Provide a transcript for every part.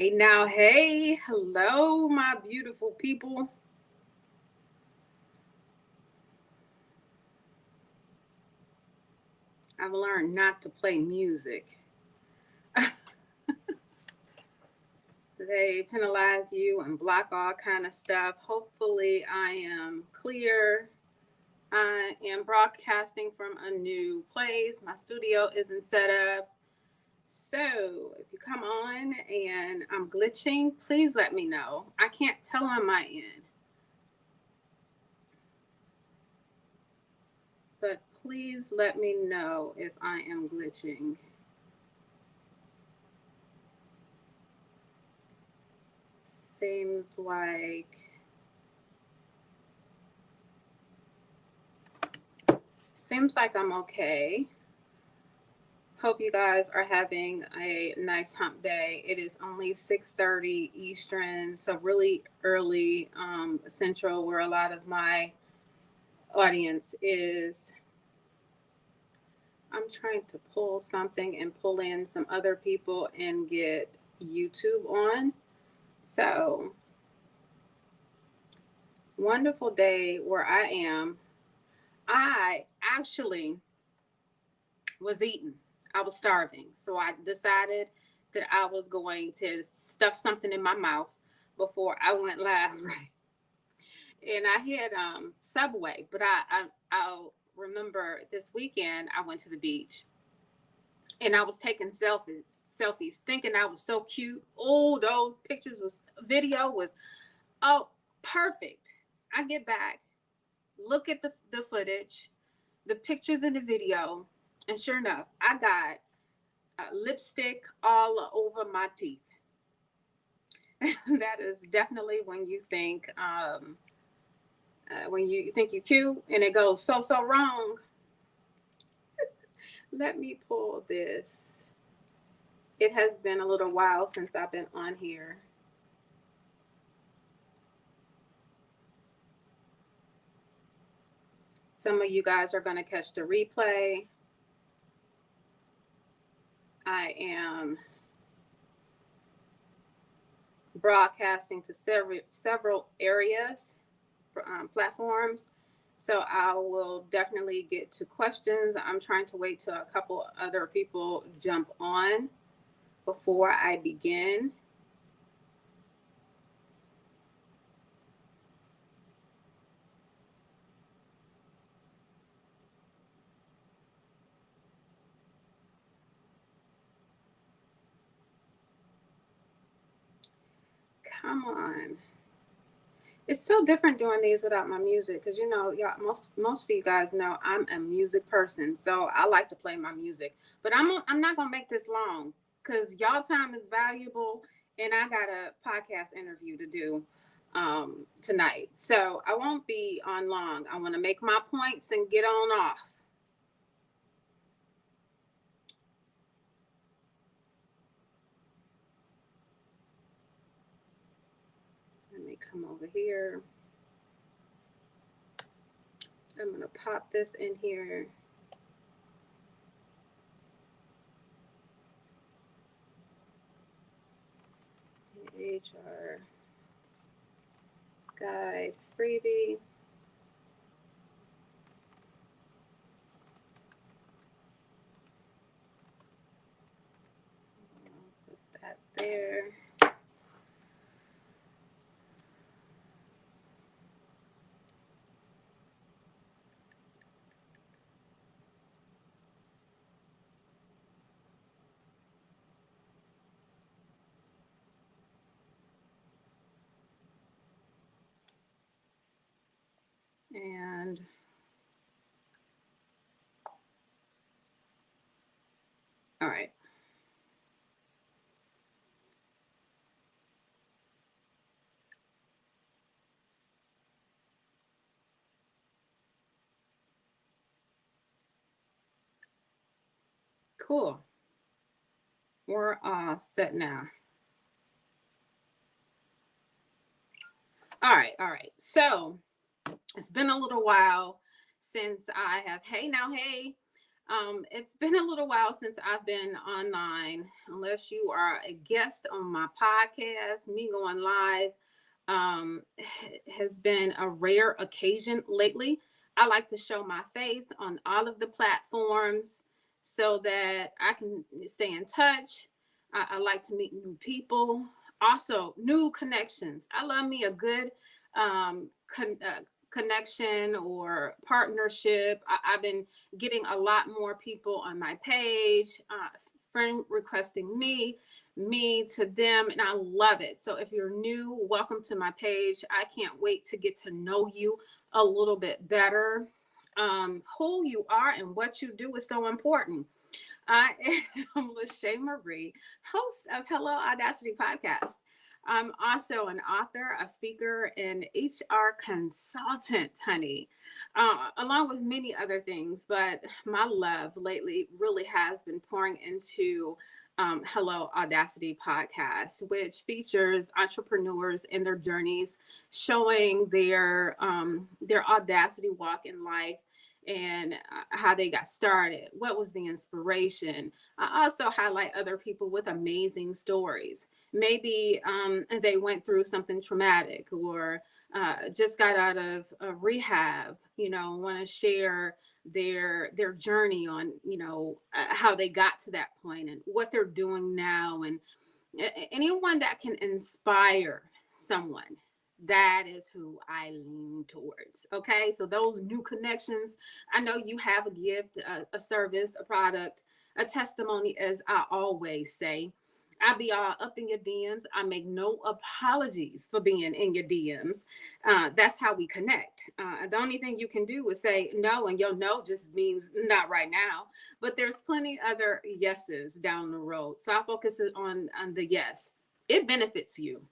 Hey now, hey, hello, my beautiful people. I've learned not to play music. They penalize you and block all kind of stuff. Hopefully, I am clear. I am broadcasting from a new place. My studio isn't set up. So, if you come on and I'm glitching, please let me know. I can't tell on my end, but please let me know if I am glitching. Seems like I'm okay. Hope you guys are having a nice hump day. It is only 6:30 Eastern, so really early Central, where a lot of my audience is. I'm trying to pull something and pull in some other people and get YouTube on. So, wonderful day where I am. I actually was eating. I was starving. So I decided that I was going to stuff something in my mouth before I went live. Right. And I had Subway, but I'll remember this weekend I went to the beach and I was taking selfies, thinking I was so cute. Oh, those pictures was video was oh perfect. I get back, look at the footage, the pictures in the video, and sure enough, I got lipstick all over my teeth. That is definitely when you think you're cute and it goes so wrong. Let me pull this. It has been a little while since I've been on here. Some of you guys are going to catch the replay. I am broadcasting to several areas, platforms. So I will definitely get to questions. I'm trying to wait till a couple other people jump on before I begin. Come on. It's so different doing these without my music because y'all, most of you guys know I'm a music person, so I like to play my music. But I'm not gonna make this long because y'all time is valuable, and I got a podcast interview to do tonight, so I won't be on long. I want to make my points and get on off. Let me come over here. I'm gonna pop this in here. HR guide freebie. I'll put that there. And all right. Cool. We're all set now. All right. All right. So it's been a little while since I have, hey now, hey. It's been a little while since I've been online, unless you are a guest on my podcast. Me going live has been a rare occasion lately. I like to show my face on all of the platforms so that I can stay in touch. I like to meet new people, also new connections. I love me a good connection or partnership. I've been getting a lot more people on my page, friend requesting me to them, and I love it. So if you're new, welcome to my page. I can't wait to get to know you a little bit better. Who you are and what you do is so important. I am Lachey Marie, host of Hello Audacity Podcast. I'm also an author, a speaker, and HR consultant, honey, along with many other things. But my love lately really has been pouring into Hello Audacity Podcast, which features entrepreneurs and their journeys, showing their audacity walk in life and how they got started. What was the inspiration? I also highlight other people with amazing stories. Maybe they went through something traumatic or just got out of rehab. Want to share their journey on how they got to that point and what they're doing now, and anyone that can inspire someone. That is who I lean towards. Okay. So those new connections, I know you have a gift, a service, a product, a testimony, as I always say. I be all up in your DMs. I make no apologies for being in your DMs. That's how we connect. The only thing you can do is say no, and your no just means not right now. But there's plenty other yeses down the road. So I focus on the yes. It benefits you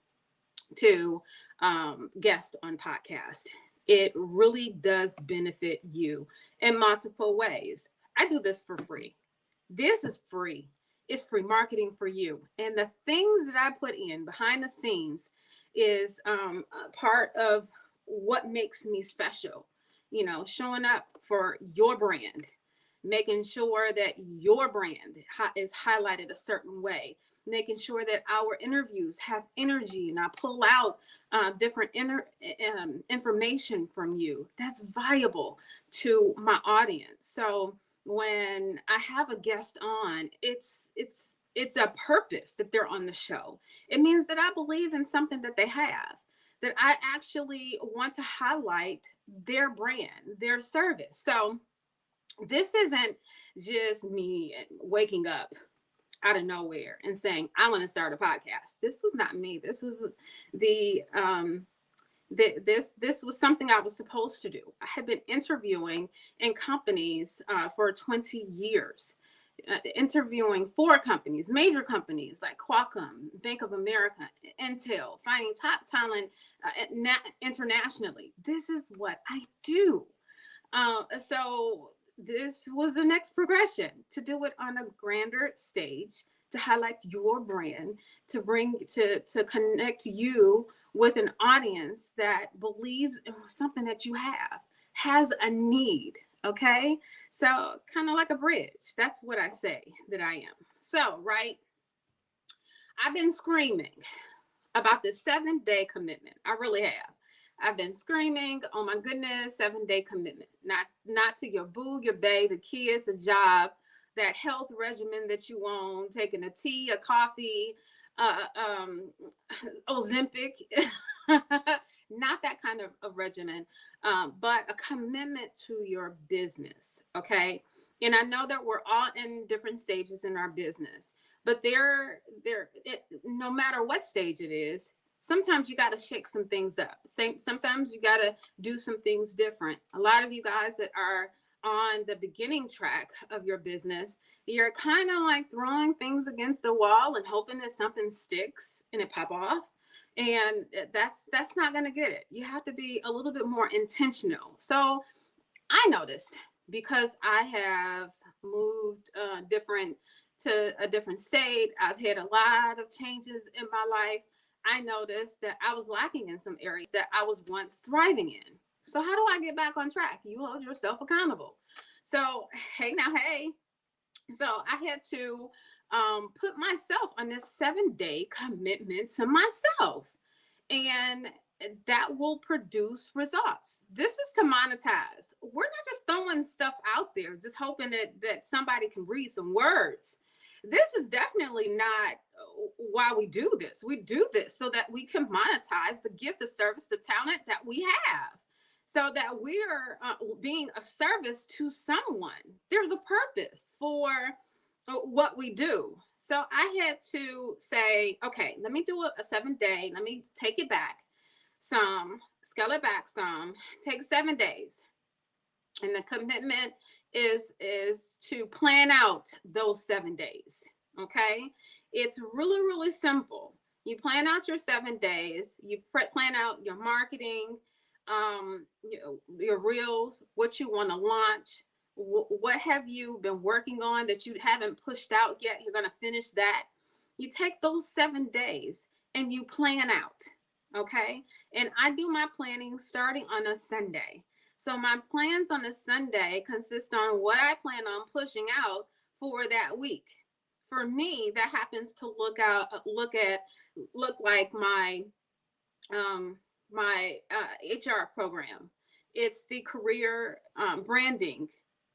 to guest on podcast. It really does benefit you in multiple ways. I do this for free. This is free. It's free marketing for you. And the things that I put in behind the scenes is part of what makes me special. Showing up for your brand, making sure that your brand is highlighted a certain way, making sure that our interviews have energy, and I pull out different information from you that's valuable to my audience. So when I have a guest on, it's a purpose that they're on the show. It means that I believe in something that they have, that I actually want to highlight their brand, their service. So this isn't just me waking up out of nowhere and saying, I want to start a podcast. This was not me. This was the this was something I was supposed to do. I had been interviewing in companies for 20 years, interviewing for companies, major companies like Qualcomm, Bank of America, Intel, finding top talent internationally. This is what I do. So this was the next progression, to do it on a grander stage, to highlight your brand, to to connect you with an audience that believes in something that you has a need. Okay. So kind of like a bridge. That's what I say that I am. So, right. I've been screaming about this 7-day commitment. I really have. I've been screaming, oh my goodness, 7-day commitment. Not to your boo, your bae, the kids, the job, that health regimen that you want, taking a tea, a coffee, Ozempic. Not that kind of regimen, but a commitment to your business. Okay. And I know that we're all in different stages in our business, but no matter what stage it is, sometimes you got to shake some things up. Sometimes you got to do some things different. A lot of you guys that are on the beginning track of your business, you're kind of like throwing things against the wall and hoping that something sticks and it pop off. And that's not going to get it. You have to be a little bit more intentional. So I noticed, because I have moved different to a different state, I've had a lot of changes in my life. I noticed that I was lacking in some areas that I was once thriving in. So how do I get back on track? You hold yourself accountable. So, hey, now, hey. So I had to put myself on this 7 day commitment to myself. And that will produce results. This is to monetize. We're not just throwing stuff out there, just hoping that somebody can read some words. This is definitely not why we do this. We do this so that we can monetize the gift, the service, the talent that we have, so that we're being of service to someone. There's a purpose for what we do. So I had to say, okay, let me do a 7 day. Let me take it back some, scale it back some, take 7 days. And the commitment is to plan out those 7 days. Okay. It's really, really simple. You plan out your 7 days, you plan out your marketing, your reels, what you want to launch, what have you been working on that you haven't pushed out yet. You're going to finish that. You take those 7 days and you plan out. Okay. And I do my planning starting on a Sunday. So my plans on a Sunday consist on what I plan on pushing out for that week. For me, that happens to look like my HR program. It's the career branding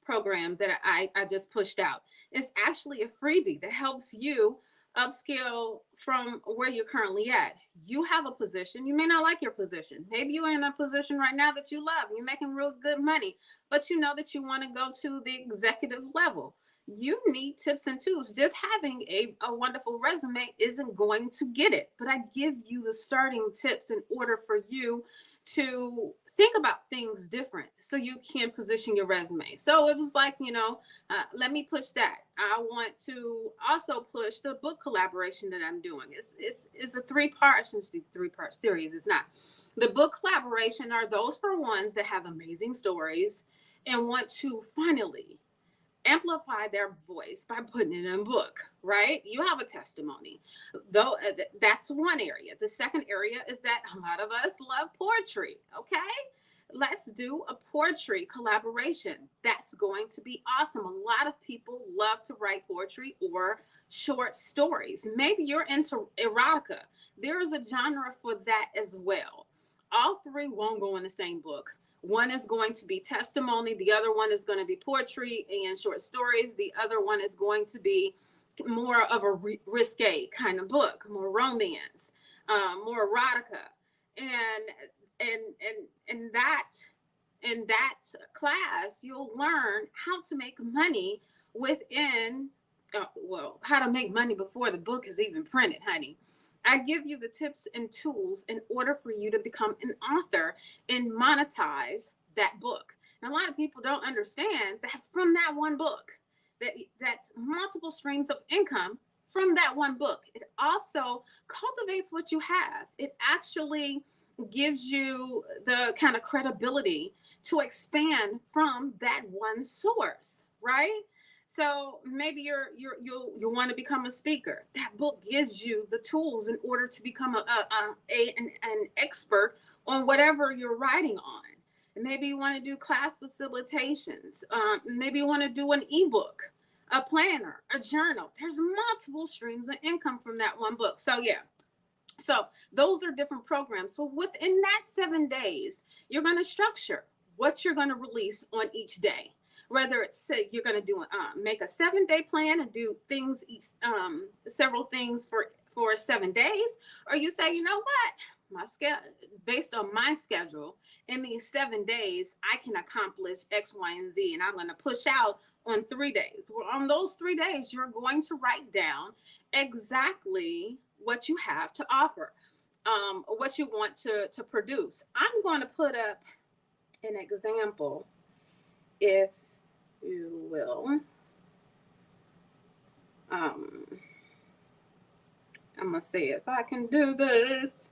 program that I just pushed out. It's actually a freebie that helps you upscale from where you're currently at. You have a position. You may not like your position. Maybe you're in a position right now that you love. You're making real good money, but you know that you want to go to the executive level. You need tips and tools. Just having a wonderful resume isn't going to get it, but I give you the starting tips in order for you to think about things different so you can position your resume. So it was like, let me push that. I want to also push the book collaboration that I'm doing. It's a three-part, since the three-part series. It's not. The book collaboration are those for ones that have amazing stories and want to finally amplify their voice by putting it in a book, right? You have a testimony. Though that's one area. The second area is that a lot of us love poetry, okay? Let's do a poetry collaboration. That's going to be awesome. A lot of people love to write poetry or short stories. Maybe you're into erotica. There is a genre for that as well. All three won't go in the same book. One is going to be testimony. The other one is going to be poetry and short stories. The other one is going to be more of a risque kind of book, more romance, more erotica, and and that in that class you'll learn how to make money within. How to make money before the book is even printed, honey. I give you the tips and tools in order for you to become an author and monetize that book. And a lot of people don't understand that from that one book, that's multiple streams of income from that one book. It also cultivates what you have. It actually gives you the kind of credibility to expand from that one source, right? So maybe you'll want to become a speaker. That book gives you the tools in order to become an expert on whatever you're writing on. And maybe you want to do class facilitations. Maybe you want to do an ebook, a planner, a journal. There's multiple streams of income from that one book. So yeah. So those are different programs. So within that 7 days, you're going to structure what you're going to release on each day. Whether it's you're going to do make a 7 day plan and do things several things for 7 days, or you say, you know what, my schedule, based on my schedule, in these 7 days I can accomplish X, Y, and Z, and I'm going to push out on 3 days. Well, on those 3 days, you're going to write down exactly what you have to offer, what you want to produce. I'm going to put up an example, if you will. I'm gonna say, if I can do this,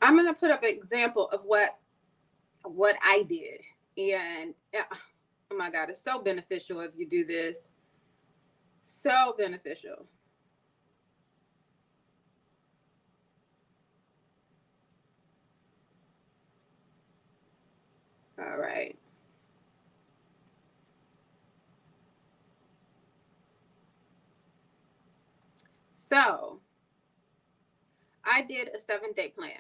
I'm gonna put up an example of what I did, and oh my God, it's so beneficial if you do this. So beneficial. All right. So I did a 7-day plan.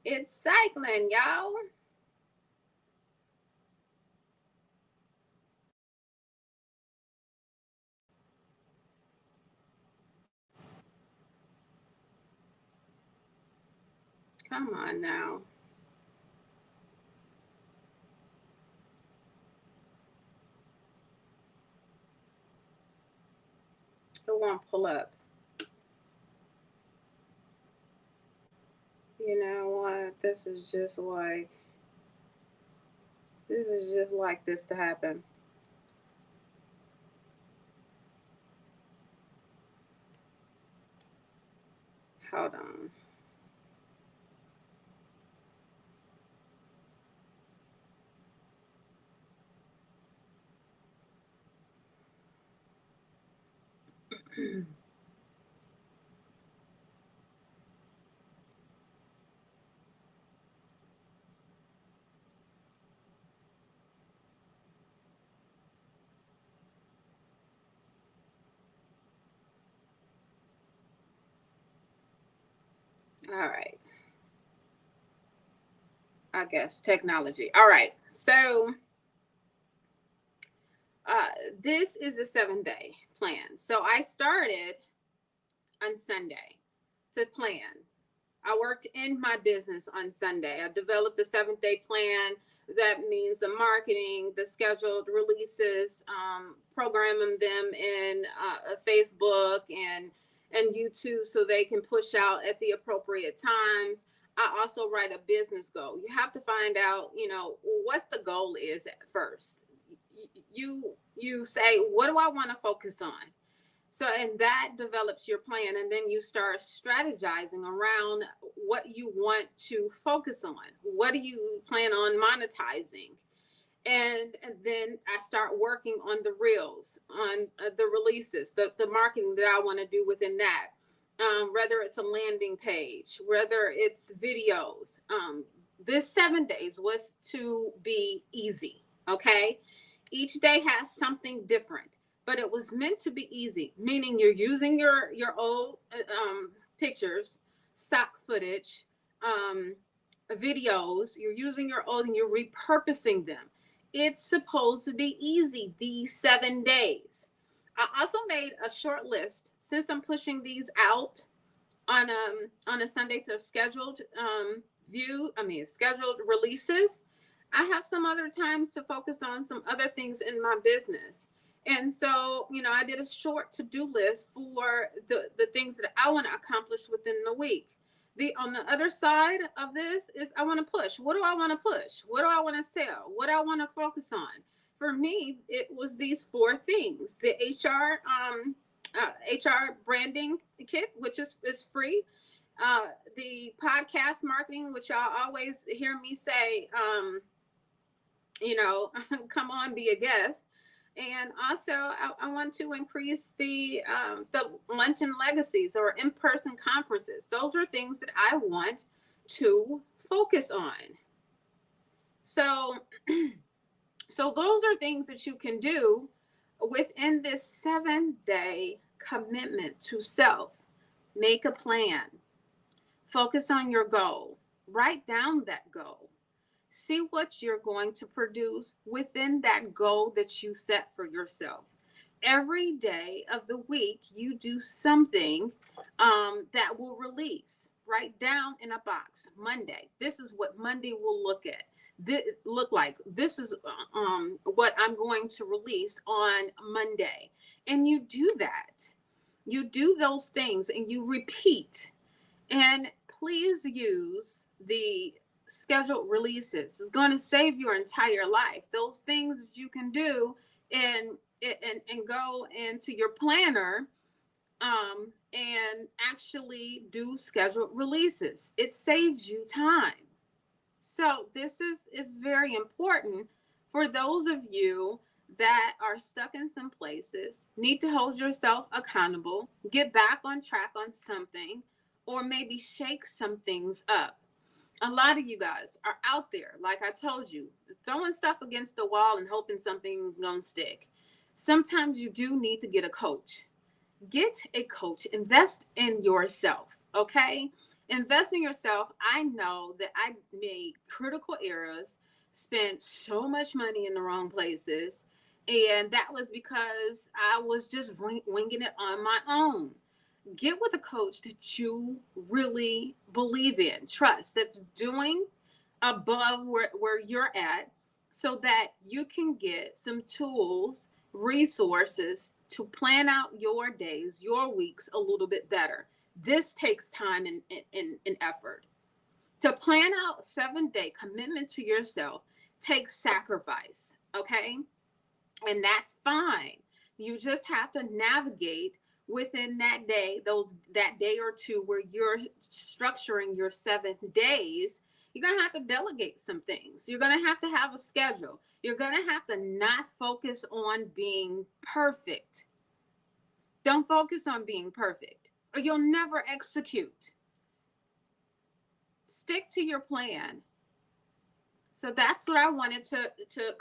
It's cycling, y'all. Come on now. It won't pull up. You know what? This is just like this to happen. Hold on. All right. I guess technology. All right. So uh, this is a 7-day plan. So I started on Sunday to plan. I worked in my business on Sunday. I developed the 7-day plan. That means the marketing, the scheduled releases, programming them in Facebook and YouTube so they can push out at the appropriate times. I also write a business goal. You have to find out, what the goal is at first. You say, what do I want to focus on? So, and that develops your plan, and then you start strategizing around what you want to focus on. What do you plan on monetizing? And then I start working on the reels, on the releases, the marketing that I want to do within that. Whether it's a landing page, whether it's videos. This 7 days was to be easy. Okay, each day has something different, but it was meant to be easy. Meaning you're using your old pictures, stock footage, um, videos. You're using your old and you're repurposing them. It's supposed to be easy these 7 days. I also made a short list since I'm pushing these out on a Sunday to scheduled scheduled releases. I have some other times to focus on some other things in my business. And so, I did a short to-do list for the things that I want to accomplish within the week. The On the other side of this is I want to push. What do I want to push? What do I want to sell? What do I want to focus on? For me, it was these four things: the HR branding kit, which is free. The podcast marketing, which y'all always hear me say, come on, be a guest. And also, I want to increase the luncheon legacies or in-person conferences. Those are things that I want to focus on. So, so those are things that you can do within this 7-day commitment to self. Make a plan. Focus on your goal. Write down that goal. See what you're going to produce within that goal that you set for yourself. Every day of the week, you do something that will release. Write down in a box. Monday. This is what Monday will look like. This is what I'm going to release on Monday. And you do that. You do those things and you repeat. And please use the scheduled releases. It's going to save your entire life. Those things that you can do and go into your planner and actually do scheduled releases. It saves you time. So this is very important for those of you that are stuck in some places, need to hold yourself accountable, get back on track on something, or maybe shake some things up. A lot of you guys are out there, like I told you, throwing stuff against the wall and hoping something's going to stick. Sometimes you do need to get a coach. Get a coach. Invest in yourself. Okay. Invest in yourself. I know that I made critical errors, spent so much money in the wrong places. And that was because I was just winging it on my own. Get with a coach that you really believe in, trust, that's doing above where you're at, so that you can get some tools, resources to plan out your days, your weeks a little bit better. This takes time and effort. To plan out 7 day commitment to yourself takes sacrifice, okay? And that's fine. You just have to navigate within that day, that day or two where you're structuring your 7 days. You're going to have to delegate some things. You're going to have a schedule. You're going to have to not focus on being perfect. Don't focus on being perfect, or you'll never execute. Stick to your plan. So that's what I wanted to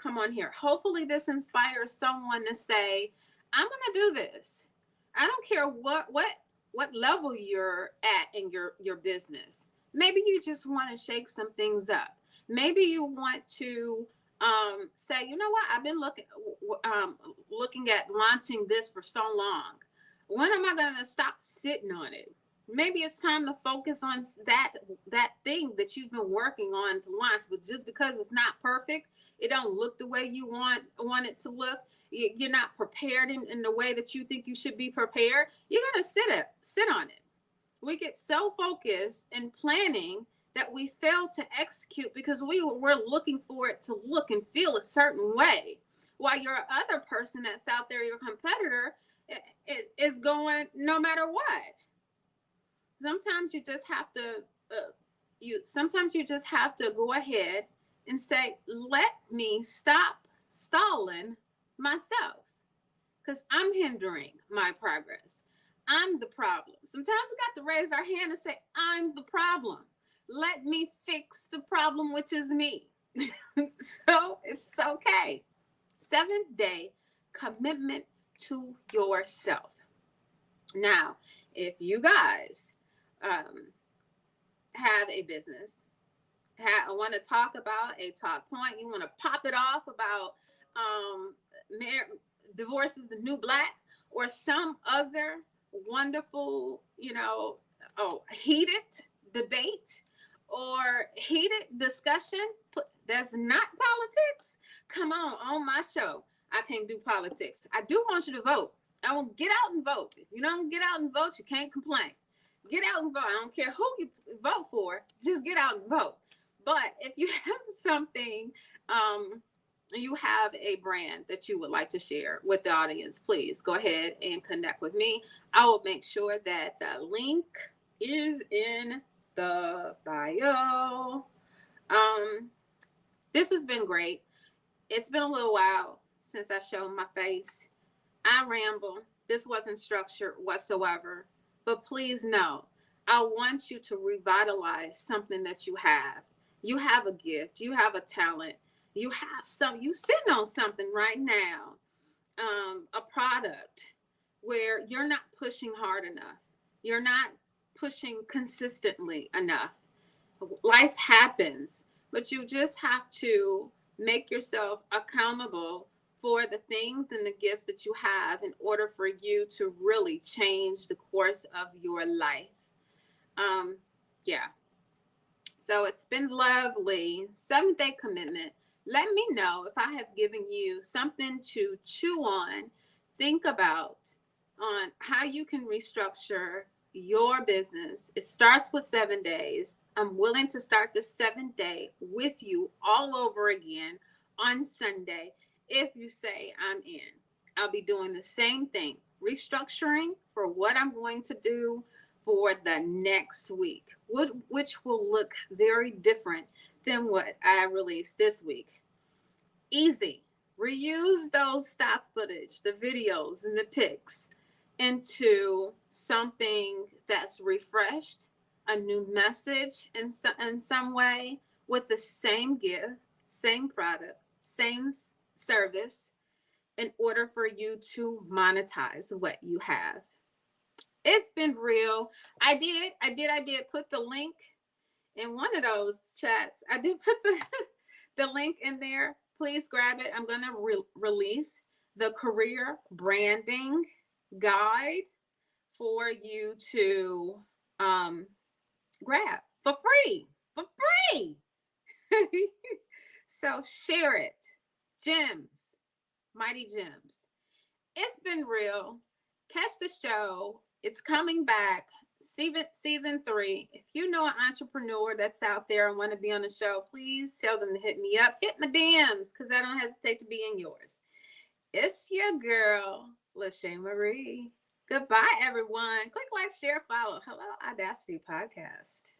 come on here. Hopefully this inspires someone to say, I'm going to do this. I don't care what level you're at in your business. Maybe you just want to shake some things up. Maybe you want to say, you know what, I've been looking at launching this for so long. When am I going to stop sitting on it? Maybe it's time to focus on that thing that you've been working on to launch, but just because it's not perfect, it don't look the way you want it to look, you're not prepared in the way that you think you should be prepared, you're going to sit on it. We get so focused in planning that we fail to execute because we're looking for it to look and feel a certain way, while your other person that's out there, your competitor, is going no matter what. Sometimes you just have to go ahead and say, let me stop stalling myself, because I'm hindering my progress. I'm the problem. Sometimes we got to raise our hand and say, I'm the problem. Let me fix the problem, which is me. So it's okay. 7 day commitment to yourself. Now, if you guys have a business, want to talk about a talk point, you want to pop it off about divorce is the new black, or some other wonderful, heated debate or heated discussion that's not politics, come on my show. I can't do politics. I do want you to vote. I want get out and vote. If you don't get out and vote, you can't complain. Get out and vote. I don't care who you vote for. Just get out and vote. But if you have something, you have a brand that you would like to share with the audience, please go ahead and connect with me. I will make sure that the link is in the bio. This has been great. It's been a little while since I showed my face. I ramble. This wasn't structured whatsoever. But please know, I want you to revitalize something that you have. You have a gift. You have a talent. You sitting on something right now, a product where you're not pushing hard enough. You're not pushing consistently enough. Life happens, but you just have to make yourself accountable for the things and the gifts that you have in order for you to really change the course of your life. Yeah. So it's been lovely. 7 day commitment. Let me know if I have given you something to chew on, think about, on how you can restructure your business. It starts with 7 days. I'm willing to start the 7 day with you all over again on Sunday. If you say I'm in, I'll be doing the same thing, restructuring for what I'm going to do for the next week, which will look very different than what I released this week. Easy. Reuse those stock footage, the videos and the pics, into something that's refreshed, a new message in some way with the same gift, same product, same service in order for you to monetize what you have. It's been real. I did put the link in one of those chats. I did put the the link in there. Please grab it. I'm going to release the career branding guide for you to um, grab for free. For free. So share it. Gems, mighty gems. It's been real. Catch the show. It's coming back. Season 3. If you know an entrepreneur that's out there and want to be on the show, please tell them to hit me up. Hit my DMs because I don't hesitate to be in yours. It's your girl, LaShae Marie. Goodbye, everyone. Click like, share, follow. Hello, Audacity Podcast.